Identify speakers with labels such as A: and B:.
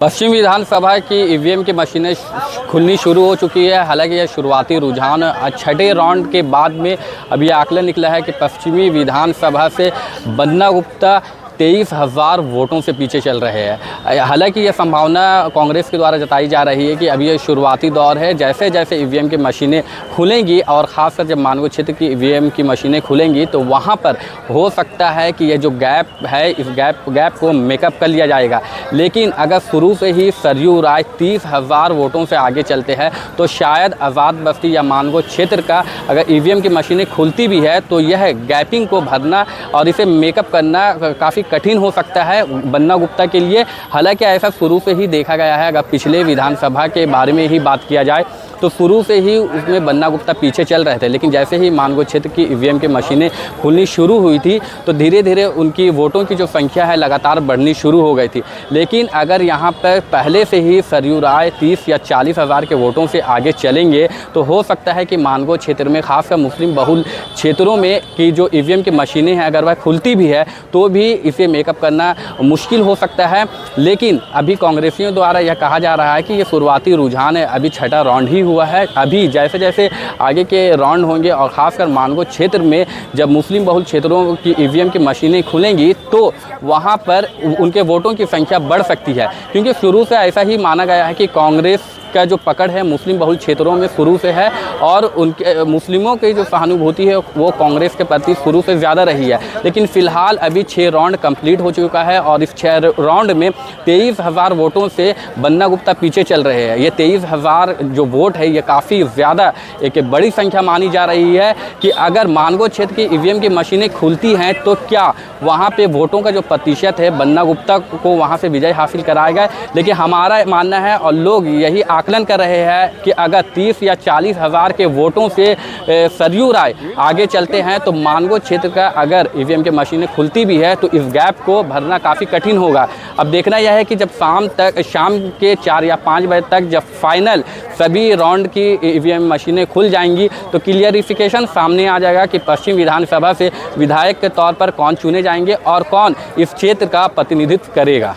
A: पश्चिम विधानसभा की ईवीएम की मशीनें खुलनी शुरू हो चुकी है। हालांकि यह शुरुआती रुझान छठे राउंड के बाद में अब यह आकलन निकला है कि पश्चिमी विधानसभा से बन्ना गुप्ता 23,000 वोटों से पीछे चल रहे हैं। हालांकि यह संभावना कांग्रेस के द्वारा जताई जा रही है कि अभी ये शुरुआती दौर है। जैसे जैसे ईवीएम की मशीनें खुलेंगी और ख़ासकर जब मानगो क्षेत्र की ईवीएम की मशीनें खुलेंगी तो वहाँ पर हो सकता है कि यह जो गैप है इस गैप को मेकअप कर लिया जाएगा। लेकिन अगर शुरू से ही सरयू राय 30,000 वोटों से आगे चलते हैं तो शायद आज़ाद बस्ती या मानगो क्षेत्र का अगर ईवीएम की मशीनें खुलती भी है तो यह गैपिंग को भरना और इसे मेकअप करना काफ़ी कठिन हो सकता है बन्ना गुप्ता के लिए। हालांकि ऐसा शुरू से ही देखा गया है। अगर पिछले विधानसभा के बारे में ही बात किया जाए तो शुरू से ही उसमें बन्ना गुप्ता पीछे चल रहे थे, लेकिन जैसे ही मानगो क्षेत्र की ईवीएम की मशीनें खुलनी शुरू हुई थी तो धीरे धीरे उनकी वोटों की जो संख्या है लगातार बढ़नी शुरू हो गई थी। लेकिन अगर यहाँ पर पहले से ही सरयू राय 30 या 40 हज़ार के वोटों से आगे चलेंगे तो हो सकता है कि मानगो क्षेत्र में खासकर मुस्लिम बहुल क्षेत्रों में की जो ईवीएम की मशीनें हैं अगर वह खुलती भी है तो भी इसे मेकअप करना मुश्किल हो सकता है। लेकिन अभी कांग्रेसियों द्वारा यह कहा जा रहा है कि ये शुरुआती रुझान है, अभी छठा राउंड ही हुआ है। अभी जैसे जैसे आगे के राउंड होंगे और ख़ासकर मानगो क्षेत्र में जब मुस्लिम बहुल क्षेत्रों की ईवीएम की मशीनें खुलेंगी तो वहाँ पर उनके वोटों की संख्या बढ़ सकती है, क्योंकि शुरू से ऐसा ही माना गया है कि कांग्रेस का जो पकड़ है मुस्लिम बहुल क्षेत्रों में शुरू से है और उनके मुस्लिमों की जो सहानुभूति है वो कांग्रेस के प्रति शुरू से ज़्यादा रही है। लेकिन फ़िलहाल अभी 6 राउंड कंप्लीट हो चुका है और इस 6 राउंड में 23,000 वोटों से बन्ना गुप्ता पीछे चल रहे हैं। ये 23,000 जो वोट है ये काफ़ी ज़्यादा एक बड़ी संख्या मानी जा रही है कि अगर मानगो क्षेत्र की ईवीएम की मशीनें खुलती हैं तो क्या वहाँ पर वोटों का जो प्रतिशत है बन्ना गुप्ता को वहाँ से विजय हासिल कराएगा। लेकिन हमारा मानना है और लोग यही आकलन कर रहे हैं कि अगर 30 या 40 हज़ार के वोटों से सरयू राय आगे चलते हैं तो मानगो क्षेत्र का अगर ईवीएम की मशीनें खुलती भी है तो इस गैप को भरना काफ़ी कठिन होगा। अब देखना यह है कि जब शाम के 4 या 5 बजे तक जब फाइनल सभी राउंड की ईवीएम मशीनें खुल जाएंगी तो क्लियरिफिकेशन सामने आ जाएगा कि पश्चिम विधानसभा से विधायक के तौर पर कौन चुने जाएंगे और कौन इस क्षेत्र का प्रतिनिधित्व करेगा।